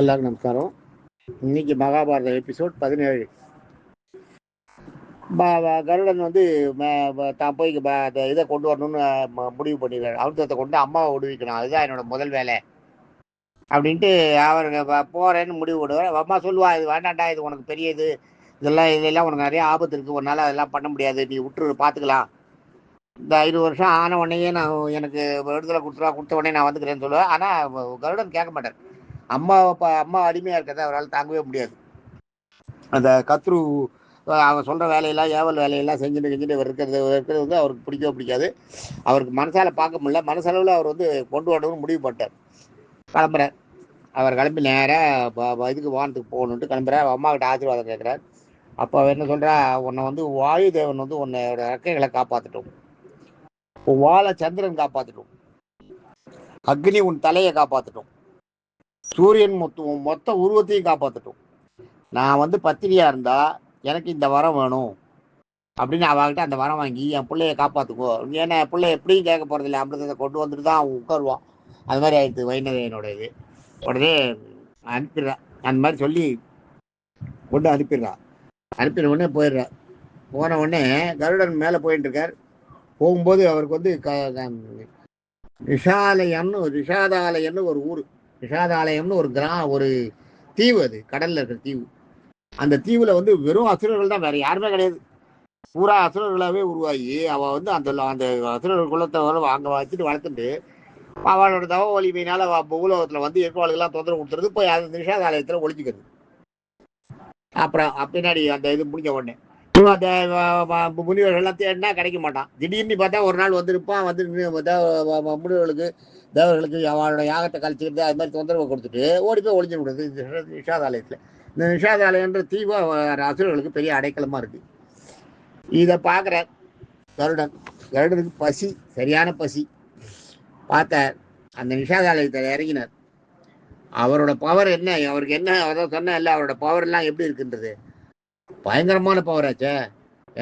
எல்லாருக்கும் நமஸ்காரம். இன்னைக்கு மகாபாரத எபிசோட் 17. கருடன் வந்து தான் போய் இதை கொண்டு வரணும்னு முடிவு பண்ணிடுறாரு. அமிர்தத்தை கொண்டு அம்மாவை விடுவிக்கணும், அதுதான் என்னோட முதல் வேலை அப்படின்ட்டு அவருக்கு போறேன்னு முடிவு விடுவார். அம்மா சொல்லுவா, இது வேண்டாண்டா, இது உனக்கு பெரிய இதெல்லாம் உனக்கு நிறைய ஆபத்து இருக்கு, ஒரு நாள் அதெல்லாம் பண்ண முடியாது, நீ விட்டுரு, பார்த்துக்கலாம். இந்த 5 வருஷம் ஆன உடனே நான் எனக்கு விடுதலை கொடுத்த உடனே நான் வந்துக்கிறேன்னு சொல்லுவேன். ஆனால் கருடன் கேட்க மாட்டார். அம்மா அடிமையாக இருக்கிறத அவரால் தாங்கவே முடியாது. அந்த கத்ரு அவன் சொல்கிற வேலையெல்லாம் ஏவல் வேலையெல்லாம் செஞ்சுட்டு இருக்கிறது வந்து அவருக்கு பிடிக்கவே பிடிக்காது. அவருக்கு மனசால் பார்க்க முடியல. மனசளவில் அவர் வந்து கொண்டு வரணும்னு முடிவு பண்ணிட்டார். கிளம்புறார். அவர் கிளம்பி நேராக இதுக்கு வானத்துக்கு போகணுன்ட்டு கிளம்புறார். அம்மாக்கிட்ட ஆசீர்வாதம் கேட்குறார். அப்போ அவர் என்ன சொல்கிறா, உன்னை வந்து வாயு தேவன் வந்து உன்னோட ரெக்கைகளை காப்பாற்றட்டும், வாழை சந்திரன் காப்பாற்றட்டும், அக்னி உன் தலையை காப்பாற்றட்டும், சூரியன் மொத்த உருவத்தையும் காப்பாற்றட்டும். நான் வந்து பத்திரியா இருந்தா எனக்கு இந்த வரம் வேணும் அப்படின்னு அவகிட்ட அந்த வரம் வாங்கி என் பிள்ளைய காப்பாத்துக்கோ. ஏன்னா என் பிள்ளை எப்படியும் கேட்க போறதில்லை, அமிர்தத்தை கொண்டு வந்துட்டு தான் அவன் உட்காருவான். அது மாதிரி ஆயிடுச்சு வைணவனோட இது. உடனே அனுப்பிடுறா. அந்த மாதிரி சொல்லி கொண்டு அனுப்பிடுறா. அனுப்பின உடனே போயிடுறா. போன உடனே கருடன் மேலே போயிட்டு இருக்கார். போகும்போது அவருக்கு வந்து ரிஷாதாலயம்னு ஒரு ஊர், ரிஷாதாலயம்னு ஒரு தீவு, அது கடல்ல இருக்கிற தீவு. அந்த தீவுல வந்து வெறும் அசுரர்கள் தான், வேற யாருமே கிடையாது. பூரா அசுரர்களாவே உருவாகி அவ வந்து அந்த அசுரர்கள் குலத்தை அங்க வச்சுட்டு வளர்த்துட்டு அவளோட தவ வலிமையினால உலகத்துல வந்து ஏற்பாடுகள்லாம் தொந்தரவு கொடுத்துறது, போய் அந்த நிஷாதாலயத்துல ஒழிச்சுக்கிறது. அப்புறம் பின்னாடி அந்த இது முடிஞ்ச உடனே அந்த முனிவர்கள்லாம் தேடினா கிடைக்க மாட்டான். திடீர்னு பார்த்தா ஒரு நாள் வந்துருப்பான். வந்து முனிவர்களுக்கு தேவர்களுக்கு அவளோட யாகத்தை கழிச்சுக்கிறது, அது மாதிரி தொந்தரவு கொடுத்துட்டு ஓடி போய் ஒழிஞ்சு விடுறது இந்த நிஷாதாலயத்துல. இந்த நிஷாதாலயன்ற தீவு அசுரர்களுக்கு பெரிய அடைக்கலமா இருக்கு. இதை பார்க்குற கருடனுக்கு பசி, சரியான பசி. பார்த்த அந்த நிஷாதாலயத்தில் இறங்கினார். அவரோட பவர் என்ன, அவருக்கு என்ன அதான் சொன்ன இல்லை, அவரோட பவர் எல்லாம் எப்படி இருக்குன்றது பயங்கரமான பவர் ஆச்சே.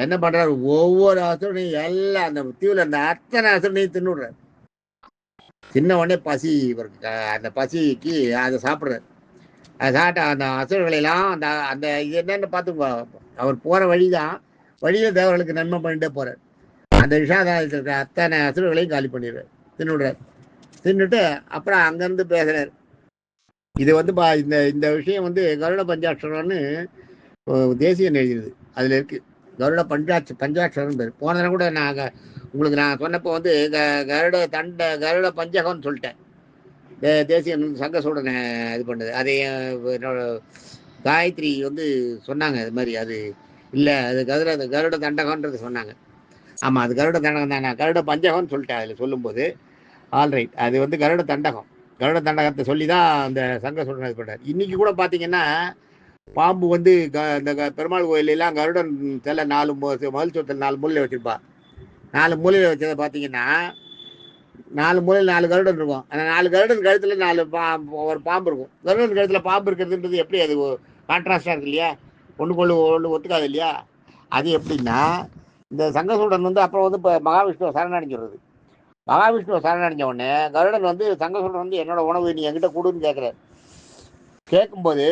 என்ன பண்றாரு, ஒவ்வொரு அசுரனையும் எல்லாம் அந்த தீவுல அந்த அத்தனை அசுரனையும் தின்னுடுறாரு. சின்ன உடனே பசி இவருக்கு, அந்த பசிக்கு அதை சாப்பிட்றாரு. அதை சாப்பிட்ட அந்த அசுரர்களெல்லாம் அந்த அந்த இது என்னன்னு பார்த்துக்கோ. அவர் போற வழிதான், வழியில தேவர்களுக்கு நன்மை பண்ணிட்டே போறார். அந்த விஷாதாரத்தில் இருக்கிற அத்தனை அசுரர்களையும் காலி பண்ணிடுறார், தின்னுடுறார். தின்னுட்டு அப்புறம் அங்கேருந்து பேசுறார். இது வந்து இந்த இந்த விஷயம் வந்து கருட பஞ்சாட்சரம்னு தேசியம் எழுதிடுது, அதில் இருக்கு. கருட பஞ்சாட்சரம் பேர். போன தடவை கூட உங்களுக்கு நான் சொன்னப்போ வந்து கருட பஞ்சகம்னு சொல்லிட்டேன். தேசியம் சங்க சூடனை இது பண்ணது. அதை என்னோட காயத்ரி வந்து சொன்னாங்க, அது மாதிரி அது இல்லை, அது கருட தண்டகம்ன்றது சொன்னாங்க. ஆமாம், அது கருட தண்டகம் தான். நான் கருட பஞ்சகம்னு சொல்லிட்டேன் அதில் சொல்லும்போது. ஆல்ரைட், அது வந்து கருட தண்டகம். கருட தண்டகத்தை சொல்லி தான் அந்த சங்க சூடனை இது பண்ணார். இன்னைக்கு கூட பார்த்தீங்கன்னா பாம்பு வந்து இந்த பெருமாள் கோயிலெல்லாம் கருடன் சில 4 மதில் சொத்தில் 4 மூலையில் வச்சிருப்பா. 4 மூலையில் வச்சதை பார்த்தீங்கன்னா 4 மூலையில் 4 கருடன் இருக்கும். அந்த 4 கருடன் கழுத்துல 4 ஒரு பாம்பு இருக்கும். கருடன் கழுத்துல பாம்பு இருக்கிறதுன்றது எப்படி, அது கான்ட்ராஸ்டா இருக்கு இல்லையா, ஒன்று ஒத்துக்காது இல்லையா. அது எப்படின்னா, இந்த சங்கசூடன் வந்து அப்புறம் வந்து இப்போ மகாவிஷ்ணுவை சரணடைஞ்சிடுறது. மகாவிஷ்ணுவை சரணடைஞ்ச உடனே கருடன் வந்து சங்கசூடன் வந்து என்னோட உணவு நீ என்கிட்ட கொடுன்னு கேட்குறாரு. கேட்கும்போது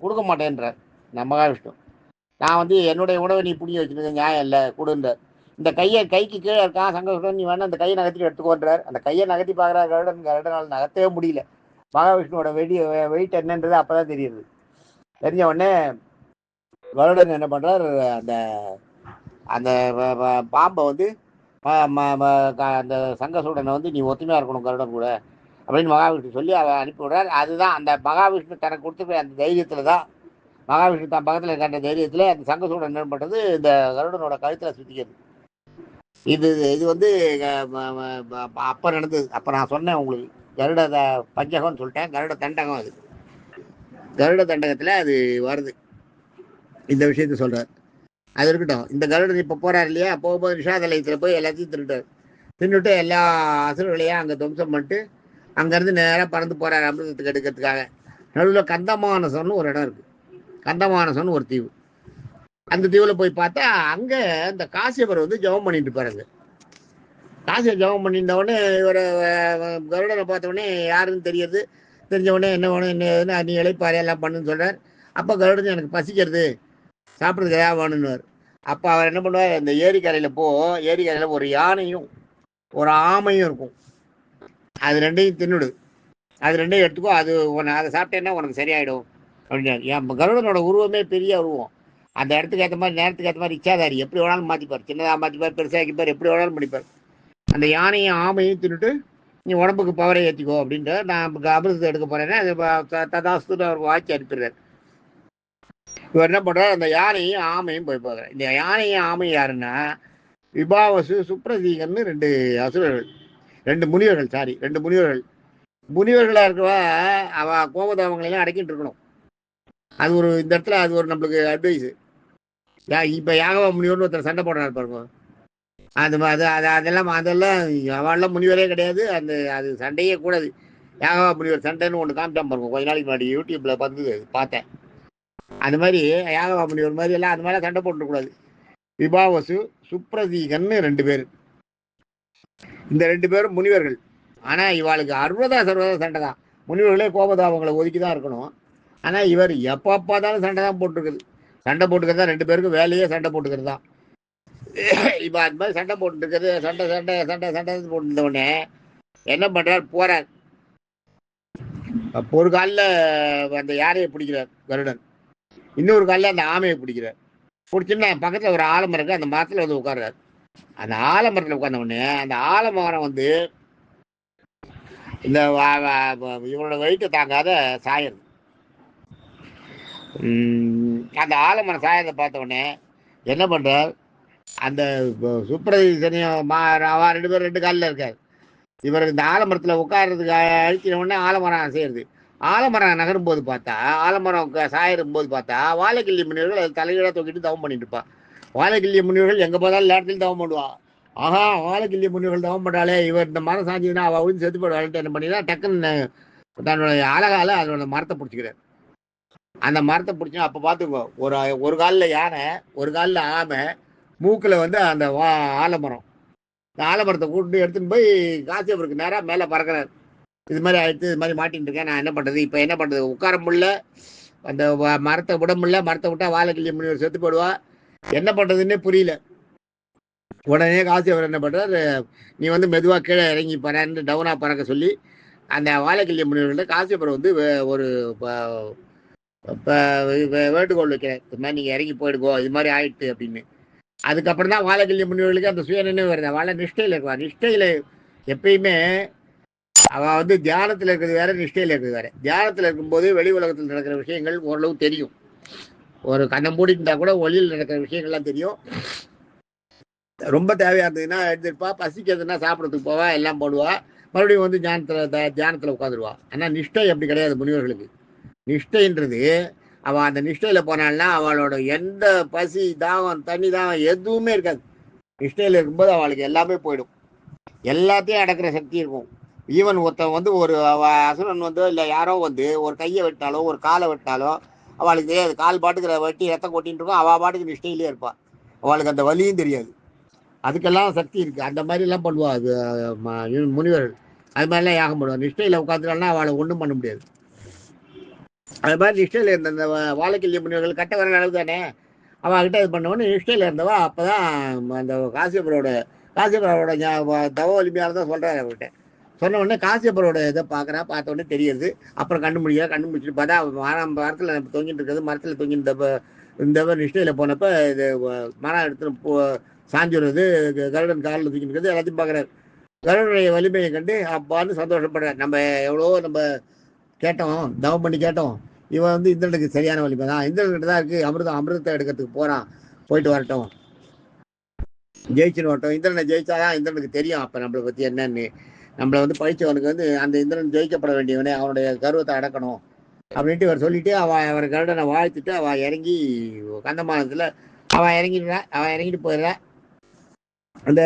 கொடுக்க மாட்டேன்றார் நான் மகாவிஷ்ணு. நான் வந்து என்னுடைய உணவை நீ புடிங்கி வச்சுருக்க, நியாயம் இல்லை, கொடுன்றார். இந்த கைக்கு கீழே இருக்கான் சங்கசூடன், நீ வேணா அந்த கையை நகர்த்தி எடுத்துக்கோன்றார். அந்த கையை நகர்த்தி பார்க்குறாரு கருடனால் நகர்த்தவே முடியல. மகாவிஷ்ணுவோட வெயிட் என்னன்றது அப்போதான் தெரியுது. தெரிஞ்ச உடனே கருடன் என்ன பண்ணுறார், அந்த அந்த பாம்பை வந்து அந்த சங்கசூடனை வந்து நீ ஒத்துமையாக இருக்கணும் கருடன் கூட அப்படின்னு மகாவிஷ்ணு சொல்லி அதை அனுப்பி விடுறார். அதுதான் அந்த மகாவிஷ்ணு தனக்கு கொடுத்துருக்க அந்த தைரியத்தில் தான், மகாவிஷ்ணு தான் பக்கத்தில் இருக்க தைரியத்தில் அந்த சங்கசூடன் என்ன பண்ணுறது, இந்த கருடனோட கழுத்தில் சுற்றிக்கிறது. இது வந்து அப்போ நடந்தது. அப்போ நான் சொன்னேன் உங்களுக்கு, கருட பஞ்சகம்னு சொல்லிட்டேன், கருட தண்டகம். அது கருட தண்டகத்தில் அது வருது, இந்த விஷயத்த சொல்கிறார். அது இருக்கட்டும். இந்த கருடன் இப்போ போகிறார் இல்லையா, போகும்போது நிஷாதலயத்தில் போய் எல்லாத்தையும் தின்னுட்டு எல்லா அசுரர்களையும் அங்கே துவம்சம் பண்ணிட்டு அங்கேருந்து நேராக பறந்து போகிறார் அமிர்தத்துக்கு எடுக்கிறதுக்காக. நடுவில் கந்தமானசம்னு ஒரு இடம் இருக்குது. கந்தமானசம்னு ஒரு தீவு. அந்த தீவில் போய் பார்த்தா அங்கே இந்த காசியப்பர் வந்து ஜபம் பண்ணிட்டு இருப்பாருங்க. காசியை ஜபம் பண்ணியிருந்த உடனே இவர் கருடனை பார்த்த உடனே யாருன்னு தெரியுது, தெரிஞ்ச உடனே என்ன வேணும் என்ன ஏதுன்னு நீ இழைப்பாரு எல்லாம் பண்ணுன்னு சொல்கிறார். அப்போ கருடன் எனக்கு பசிக்கிறது சாப்பிட்றதுக்கு ஏதாவது வேணும்னுவார். அப்போ அவர் என்ன பண்ணுவார், இந்த ஏரிக்கரையில் ஒரு யானையும் ஒரு ஆமையும் இருக்கும். அது ரெண்டையும் தின்னுடு, அது ரெண்டையும் எடுத்துக்கோ, அது அதை சாப்பிட்டேன்னா உனக்கு சரியாயிடும் அப்படின்னாரு. என் கருடனோட உருவமே பெரிய உருவம். அந்த இடத்துக்கு ஏற்ற மாதிரி நேரத்துக்கு ஏற்ற மாதிரி இச்சாதாரி எப்படி வேணாலும் மாற்றிப்பார், சின்னதாக மாற்றிப்பார், பெருசாகிப்பார், எப்படி வேணாலும் பண்ணிப்பார். அந்த யானையும் ஆமையும் தின்னுட்டு நீ உடம்புக்கு பவரை ஏற்றிக்கோ அப்படின்ட்டு நான் அமிர்தத்தை எடுக்க போறேன்னா அது ததாஸ்துன்னு அவர் வாக்கி அனுப்பிடுறாரு. இவர் என்ன பண்றாரு, அந்த யானையும் ஆமையும் போய் பார்க்குறாரு. இந்த யானையும் ஆமையும் யாருன்னா விபாவசு சுப்ரதீகன்னு ரெண்டு அசுரர்கள், ரெண்டு முனிவர்கள். முனிவர்களாக இருக்கவ அவ கோபதாபங்களையும் அடக்கிட்டு இருக்கணும். அது ஒரு இந்த இடத்துல அது ஒரு நம்மளுக்கு அட்வைஸு. இப்போ யாகவ முனிவர்னு ஒருத்தர் சண்டை போடுறாரு பாருங்க. அதெல்லாம் அவெல்லாம் முனிவரே கிடையாது. அது சண்டையே கூடாது. யாகவா முனிவர் சண்டைன்னு ஒன்று காமிச்சான் பாருங்க கொஞ்ச நாளைக்கு முன்னாடி யூடியூப்ல பார்த்தேன். அந்த மாதிரி யாகவா முனிவர் மாதிரி எல்லாம் அது மாதிரிலாம் சண்டை போட்டுக்கூடாது. விபாவசு சுப்ரதீகன்னு ரெண்டு பேர். இந்த ரெண்டு பேரும் முனிவர்கள். ஆனால் இவாளுக்கு சர்வதா சண்டை தான். முனிவர்களே கோபதாபங்களை ஒதுக்கி தான் இருக்கணும். ஆனால் இவர் எப்போ பார்த்தாலும் சண்டை தான் போட்டுருக்குது. சண்டை போட்டுக்கிறது தான் ரெண்டு பேருக்கும் வேலையே, சண்டை போட்டுக்கிறது தான். இப்போ அது மாதிரி சண்டை போட்டுருக்குது. சண்டை போட்டுருந்த உடனே என்ன பண்ணுறார், போகிறார். ஒரு காலில் அந்த யானையை பிடிக்கிறார் கருடன், இன்னொரு காலில் அந்த ஆமையை பிடிக்கிறார். பிடிச்சுன்னா பக்கத்தில் ஒரு ஆலமரம் இருக்கு, அந்த மரத்தில் வந்து உட்கார்றாரு. அந்த ஆலமரத்தில் உட்கார்ந்த உடனே அந்த ஆலமரம் வந்து இந்த இவரோட வெயிட்டை தாங்காத சாயது. அந்த ஆலமரம் சாயத்தை பார்த்த உடனே என்ன பண்றார், அந்த சுப்ரதீசனையும் ரெண்டு பேரும் ரெண்டு காலில் இருக்காரு. இவர் இந்த ஆலமரத்தில் உட்கார்றதுக்கு அழிக்கிற உடனே ஆலமரம் செய்யறது. ஆலமரம் நகரும் போது பார்த்தா, ஆலமரம் சாயிரும் போது பார்த்தா வாழைக்கிள்ளி முனிவர்கள் அது தலைகீழாக தூக்கிட்டு தவம் பண்ணிட்டு இருப்பா. வாழைக்கிள்ளி முனிவர்கள் எங்கே போதாலும் எல்லா இடத்துலையும் தவம் பண்ணுவா. ஆஹா, வாழைக்கிள்ளி முனிவர்கள் தவம் பண்ணாலே இவர் இந்த மரம் சாஞ்சிதுன்னா அவள் வந்து செத்து போடுவாள்ட்டு என்ன பண்ணினா டக்குன்னு தன்னோட அழகால அதோட மரத்தை பிடிச்சிக்கிறார். அந்த மரத்தை பிடிச்சா அப்போ பார்த்துக்கோ, ஒரு காலில் யானை, ஒரு காலில் ஆமை, மூக்கில் வந்து அந்த ஆலமரம். இந்த ஆலமரத்தை கூப்பிட்டு எடுத்துன்னு போய் காசியப்பருக்கு நேராக மேலே பறக்கிறார். இது மாதிரி ஆயிடுச்சு, இது மாதிரி மாட்டின்னு இருக்கேன், நான் என்ன பண்ணுறது, இப்போ என்ன பண்ணுறது, உட்கார முடியல, அந்த மரத்தை விட முடியல, மரத்தை விட்டா வாழைக்கிள்ளி முனிவர் செத்து போடுவா, என்ன பண்ணுறதுன்னே புரியல. உடனே காசியவர் என்ன பண்ணுறார், நீ வந்து மெதுவாக கீழே இறங்கி பறந்து டவுனாக பறக்க சொல்லி அந்த வாழைக்கிள்ளி முனிவர்கள்ட்ட காசியப்பர் வந்து ஒரு வேண்டுகோள் வைக்கிறேன், இது மாதிரி நீங்கள் இறங்கி போயிடுங்கோ, இது மாதிரி ஆயிடுச்சு அப்படின்னு. அதுக்கப்புறம் தான் வாழைக்கிள்ளி முனிவர்களுக்கு அந்த சுய நினைவு வருது. வாழை நிஷ்டையில் இருக்குவா. நிஷ்டையில் எப்பயுமே அவள் வந்து தியானத்தில் இருக்கிறது வேற, நிஷ்டையில் இருக்கிறது வேற. தியானத்தில் இருக்கும்போது வெளி உலகத்தில் நடக்கிற விஷயங்கள் ஓரளவு தெரியும். ஒரு கண்ணை மூடிட்டுருந்தா கூட ஒளியில் நடக்கிற விஷயங்கள்லாம் தெரியும். ரொம்ப தேவையா இருந்ததுன்னா எடுத்துருப்பா, பசிக்கிறதுனா சாப்பிட்றதுக்கு போவா, எல்லாம் போடுவா, மறுபடியும் வந்து தியானத்தில் உட்காந்துருவா. ஆனால் நிஷ்டை அப்படி கிடையாது முனிவர்களுக்கு. நிஷ்டைன்றது அவள் அந்த நிஷ்டையில் போனாள்னா அவளோட எந்த பசி தாகம் தண்ணி தாகம் எதுவுமே இருக்காது. நிஷ்டையில் இருக்கும்போது அவளுக்கு எல்லாமே போயிடும், எல்லாத்தையும் அடக்கிற சக்தி இருக்கும். ஈவன் ஒருத்தன் வந்து ஒரு அசுரன் வந்து இல்லை யாரோ வந்து ஒரு கையை வெட்டினாலோ ஒரு காலை வெட்டினாலோ அவளுக்கு தெரியாது. கால் பாட்டுக்கிற வெட்டி ரத்தம் கொட்டின்னு இருக்கும், அவள் பாட்டுக்கு நிஷ்டையிலே இருப்பாள். அவளுக்கு அந்த வலியும் தெரியாது. அதுக்கெல்லாம் சக்தி இருக்குது. அந்த மாதிரிலாம் பண்ணுவா அது முனிவர்கள். அது மாதிரிலாம் யாகம் பண்ணுவா. நிஷ்டையில் உட்காந்துட்டாள்னா அவளை ஒன்றும் பண்ண முடியாது. அது மாதிரி நிஷ்டையில் இருந்த இந்த வாழைக்கிள்ளி முனிவர்கள் கட்ட வர அளவு தானே, அவகிட்ட இது பண்ணவொன்னு நிஷ்டையில் இருந்தவா. அப்போ தான் அந்த காசியப்பரோட தவ வலிமையால் தான் சொல்கிறாரு அவர்கிட்ட. சொன்ன உடனே காசியப்பரோட இதை பார்த்த உடனே தெரியுது. அப்புறம் கண்டுபிடிச்சிட்டு பார்த்தா மரத்தில் தொங்கிட்டு இருக்கிறது. மரத்தில் தொங்கிட்டு இந்த நிஷ்டையில் போனப்போ இது மரம் எடுத்து சாஞ்சுறது, கருடன் காலில் தூக்கிட்டு இருக்கிறது எல்லாத்தையும் பார்க்குறாரு. கருடனுடைய வலிமையை கண்டு அப்பான்னு சந்தோஷப்படுறார். நம்ம கேட்டோம், தவம் பண்ணி கேட்டோம், இவன் வந்து இந்திரனுக்கு சரியான வலிமை தான், இந்திரன்கிட்ட தான் இருக்கு அமிர்தத்தை எடுக்கிறதுக்கு போறான், போயிட்டு வரட்டும், ஜெயிச்சுன்னு வரட்டும். இந்திரனை ஜெயிச்சாதான் இந்திரனுக்கு தெரியும் அப்ப நம்மளை பத்தி என்னன்னு. நம்மளை வந்து பழிச்சவனுக்கு வந்து அந்த இந்திரன் ஜெயிக்கப்பட வேண்டியவனே, அவனுடைய கர்வத்தை அடக்கணும் அப்படின்ட்டு இவர் சொல்லிட்டு அவர் கருடனை வாழ்த்துட்டு அவ இறங்கி கந்தமானத்துல அவன் இறங்கிட்டு போயிடுறா. அந்த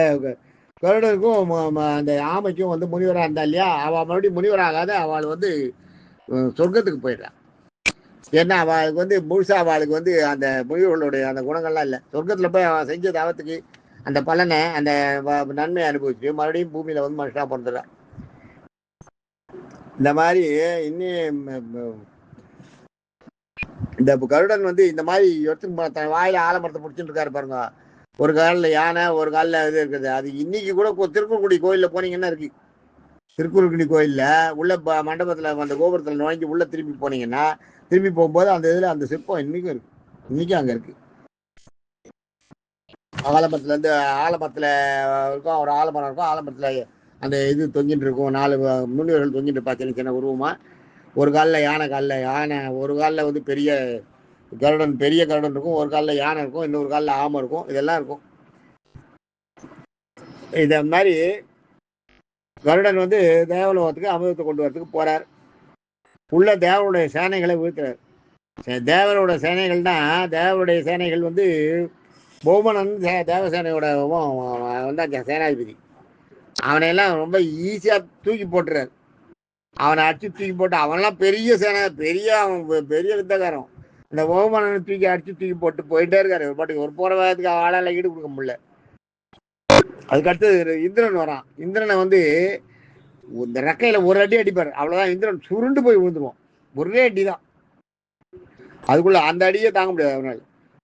கருடனுக்கும் அந்த ஆமைக்கும் வந்து முனிவராக இருந்தா இல்லையா, அவள் மறுபடியும் முனிவராகாத அவள் வந்து சொர்க்கத்துக்கு போயிடுறான். ஏன்னா அவளுக்கு வந்து முழுசா அவளுக்கு வந்து அந்த முனிவர்களுடைய அந்த குணங்கள்லாம் இல்லை. சொர்க்கத்தில் போய் அவன் செஞ்ச தாவத்துக்கு அந்த பலனை அந்த நன்மையை அனுபவிச்சு மறுபடியும் பூமியில வந்து மனுஷனா பிறந்துடுறான். இந்த மாதிரி இன்னும் இந்த கருடன் வந்து இந்த மாதிரி எடுத்து வாயில ஆலமரத்தை பிடிச்சிட்டு இருக்காரு பாருங்க. ஒரு காலில் யானை, ஒரு காலில் இது இருக்குது. அது இன்னைக்கு கூட திருக்குறக்குடி கோயிலில் போனீங்கன்னா இருக்கு. திருக்குறக்குடி கோயிலில் உள்ள மண்டபத்தில் அந்த கோபுரத்தில் நுழைஞ்சு உள்ள திரும்பி போனீங்கன்னா, திரும்பி போகும்போது அந்த இதில் அந்த சிற்பம் இன்னைக்கும் இருக்கு. இன்னைக்கும் அங்கே இருக்கு. ஆலமரத்துல இருந்து ஆலமரத்தில் இருக்கும், ஒரு ஆலமரம் இருக்கும். ஆலமரத்தில் அந்த இது தொங்கிட்டு இருக்கும். 4 முனிவர்கள் தொங்கிட்டு இருப்பா, சின்ன சின்ன உருவமா. ஒரு காலில் யானை, ஒரு காலில் வந்து பெரிய கருடன் இருக்கும், ஒரு காலில் யானை இருக்கும், இன்னொரு காலில் ஆமை இருக்கும். இதெல்லாம் இருக்கும். இத மாதிரி கருடன் வந்து தேவலோகத்துக்கு அமிர்தத்தை கொண்டு வரதுக்கு போறார். உள்ள தேவனுடைய சேனைகளை வீழ்த்துறார். தேவரோட சேனைகள்னா, தேவருடைய சேனைகள் வந்து பௌமனன் தேவசேனையோட வந்து சேனாதிபதி. அவனையெல்லாம் ரொம்ப ஈஸியா தூக்கி போட்டுறாரு. அவனை அடிச்சு தூக்கி போட்டு, அவன்லாம் பெரிய சேனை, பெரிய வித்தகாரம். அந்த பௌமனனை தூக்கி போட்டு போயிட்டே இருக்காரு. ஒரு பாட்டுக்கு ஒரு போற வேகத்துக்கு ஆளால ஈடு கொடுக்க முடியல. அதுக்கடுத்து இந்திரன் வரான். இந்திரனை வந்து இந்த ரெக்கையில ஒரு அடி அடிப்பார், அவ்வளவுதான். இந்திரன் சுருண்டு போய் விழுந்துருவான். ஒரே அடி தான். அதுக்குள்ள அந்த அடியே தாங்க முடியாது அவனால்.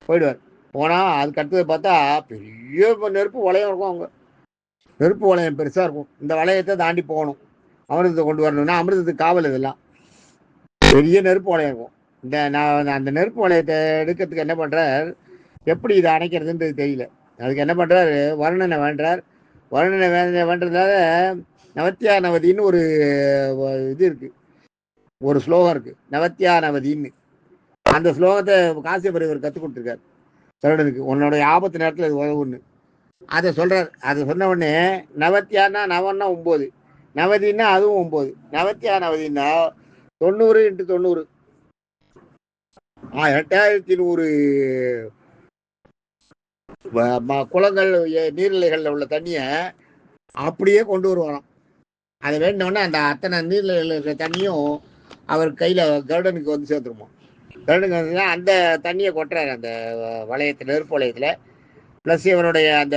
போயிடுவார். போனா அதுக்கு அடுத்தது பார்த்தா பெரிய நெருப்பு வளையம் இருக்கும். அவங்க நெருப்பு வளையம் பெருசா இருக்கும். இந்த வளையத்தை தாண்டி போகணும். அமிர்தத்தை கொண்டு வரணும்னா அமிர்தத்துக்கு காவல் இதெல்லாம். பெரிய நெருப்பு வளையம் இருக்கும். அந்த நெருப்பு வளையத்தை எடுக்கிறதுக்கு என்ன பண்றார், எப்படி இதை அணைக்கிறதுன்றது தெரியல. அதுக்கு என்ன பண்றாரு, வருணனை வேண்டார். வருணனை வேண்டதுனால நவத்தியா நவதின்னு ஒரு இது இருக்கு, ஒரு ஸ்லோகம் இருக்கு, நவத்தியா நவதின்னு. அந்த ஸ்லோகத்தை காசியப்பர் இவர் கற்றுக் கொடுத்துருக்காரு கருடனுக்கு. உன்னோட ஆபத்து நேரத்தில் இது உதவுன்னு அதை சொல்றாரு. அதை சொன்ன உடனே நவத்தியானா நவன்னா 9, நவதினா அதுவும் 9. நவத்தியா நவதினா 90 × 90 8100 குளங்கள் நீர்நிலைகள்ல உள்ள தண்ணிய அப்படியே கொண்டு வருவாராம். அதை வேண்டினோடனே அந்த அத்தனை நீர்நிலைகள் இருக்கிற தண்ணியும் அவர் கையில கருடனுக்கு வந்து சேர்த்துருமா. கருடனுக்கு வந்து அந்த தண்ணியை கொட்டுறாரு அந்த வளையத்துல, நெருப்பு வளையத்துல. பிளஸ் இவருடைய அந்த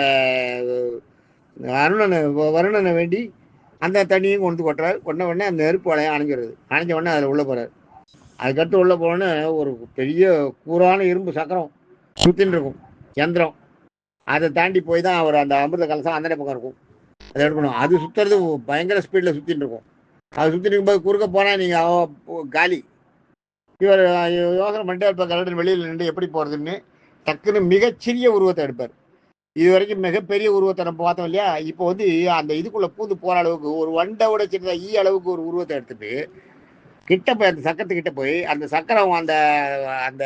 வருணனை வேண்டி அந்த தண்ணியும் கொண்டு கொட்டுறாரு. கொண்ட உடனே அந்த நெருப்பு வளையம் அணைஞ்சிடுது. அணைஞ்ச உடனே அதில் உள்ள போறாரு. அதுக்கடுத்து உள்ள போனோன்னு ஒரு பெரிய கூரான இரும்பு சக்கரம் சுத்தின்னு இருக்கும், யந்திரம். அதை தாண்டி போய் தான் அவர் அந்த அமிர்த கலசம் அந்த பக்கம் இருக்கும், அதை எடுக்கணும். அது சுத்துறது பயங்கர ஸ்பீட்ல சுத்தின்னு இருக்கும். அது சுத்திட்டு இருக்கும்போது குறுக்க போனா நீங்க காலி. இவர் யோசனை பண்ணிட்டு இருப்பார், கருடன் வெளியில் நின்று எப்படி போறதுன்னு. டக்குன்னு மிகச்சிறிய உருவத்தை எடுப்பார். இது வரைக்கும் மிகப்பெரிய உருவத்தை நம்ம பார்த்தோம் இல்லையா. இப்போ வந்து அந்த இதுக்குள்ள பூந்து போற அளவுக்கு ஒரு வண்டோட சின்ன அளவுக்கு ஒரு உருவத்தை எடுத்துட்டு கிட்ட போய் அந்த சக்கரத்துக்கிட்ட போய் அந்த சக்கரம் அந்த அந்த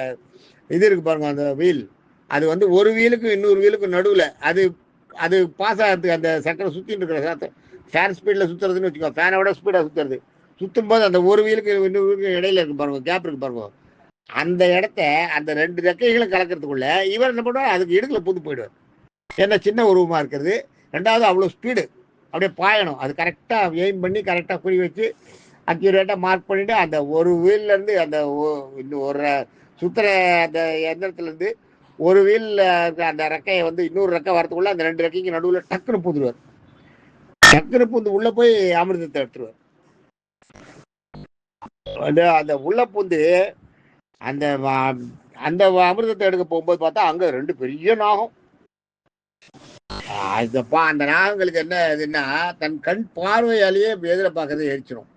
இது இருக்கு பாருங்க, அந்த வீல். அது வந்து ஒரு வீலுக்கு இன்னொரு வீலுக்கு நடுவில் அது அது பாஸ் ஆகிறதுக்கு அந்த சக்கரம் சுற்றிட்டு இருக்கிற ஃபேன் ஸ்பீடில் சுற்றுறதுன்னு வச்சுக்கோ. ஃபேனோட ஸ்பீடாக சுற்றுறது. சுற்றும் போது அந்த ஒரு வீலுக்கு இன்னொரு வீலுக்கு இடையில இருக்கு பாருங்க, கேப் இருக்கு பாருங்க. அந்த இடத்த அந்த 2 ரெக்கைகளும் கலக்கிறதுக்குள்ள இவர் என்ன பண்ணுவார், அதுக்கு இடுக்கில் பூந்து போயிடுவார். ஏன்னா சின்ன உருவமாக இருக்கிறது. ரெண்டாவது அவ்வளோ ஸ்பீடு, அப்படியே பாயணும். அது கரெக்டாக எய்ம் பண்ணி கரெக்டாக குறி வச்சு அக்யூரேட்டாக மார்க் பண்ணிவிட்டு அந்த ஒரு வீல்லேருந்து அந்த இன்னும் ஒரு சுற்றுற அந்த எந்திரத்துலேருந்து ஒரு வீலில் இருக்க அந்த ரெக்கையை வந்து இன்னொரு ரெக்கை வரத்துக்குள்ள அந்த 2 ரெக்கைக்கு நடுவில் டக்குன்னு பூந்துருவார். டக்குன்னு பூந்து உள்ளே போய் அமிர்தத்தை எடுத்துருவார். அந்த உள்ள பூந்து அந்த அந்த அமிர்தத்தை எடுக்க போகும்போது பார்த்தா அங்கே 2 பெரிய நாகம். அந்த நாகங்களுக்கு என்ன இதுன்னா, தன் கண் பார்வையாலேயே எதிர பார்க்கறது எரிச்சிடும்.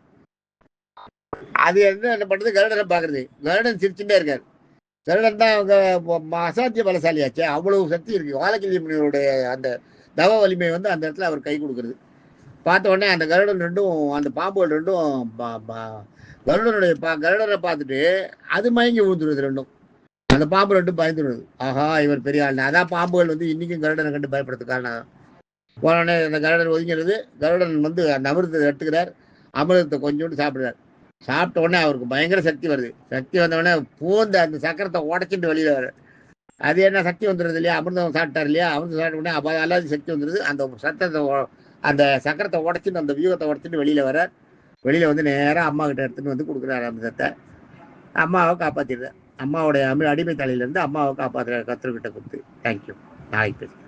அது என்ன பண்றது, கருடனை பார்க்கறது. கருடன் சிரிச்சுட்டே இருக்காரு. கருடன் தான் அவங்க அசாத்திய பலசாலியாச்சு. அவ்வளவு சக்தி இருக்கு. வாலக்கிழி முனிவருடைய அந்த தவ வலிமை வந்து அந்த இடத்துல அவர் கை கொடுக்குறது. பார்த்த உடனே அந்த கருடன் ரெண்டும், அந்த பாம்புகள் ரெண்டும் கருடனை பார்த்துட்டு அது மயங்கி விழுந்துருது ரெண்டும். அந்த பாம்பு ரெண்டும் பயந்துடுது. ஆஹா, இவர் பெரிய ஆள். அதான் பாம்புகள் வந்து இன்னைக்கும் கருடனை கண்டு பயப்படுறது காரணம். போனோடனே அந்த கருடன் ஒதுங்கிறது. கருடன் வந்து அந்த அமிர்தத்தை எடுத்துக்கிறார். அமிர்தத்தை கொஞ்சோண்டு சாப்பிடுறார். சாப்பிட்ட உடனே அவருக்கு பயங்கர சக்தி வருது. சக்தி வந்த உடனே பூந்த அந்த சக்கரத்தை உடச்சிட்டு வெளியில வர. அது என்ன சக்தி வந்துடுது இல்லையா, அமிர்தம் சாப்பிட்டார் இல்லையா. அமிர்தம் சாப்பிட்ட உடனே அப்போ அல்லாத சக்தி வந்துடுது. அந்த சத்தத்தை அந்த சக்கரத்தை உடச்சிட்டு அந்த வியூகத்தை உடச்சிட்டு வெளியில வர. வெளியில வந்து நேராக அம்மா கிட்ட எடுத்துட்டு வந்து கொடுக்குறாரு அமிர்தத்தை. அம்மாவை காப்பாற்றிடுறார். அம்மாவுடைய அடிமை தலையிலேருந்து அம்மாவை காப்பாற்றுற கத்தர்கிட்ட கொடுத்து. தேங்க்யூ. நாளைக்கு பேசுகிறேன்.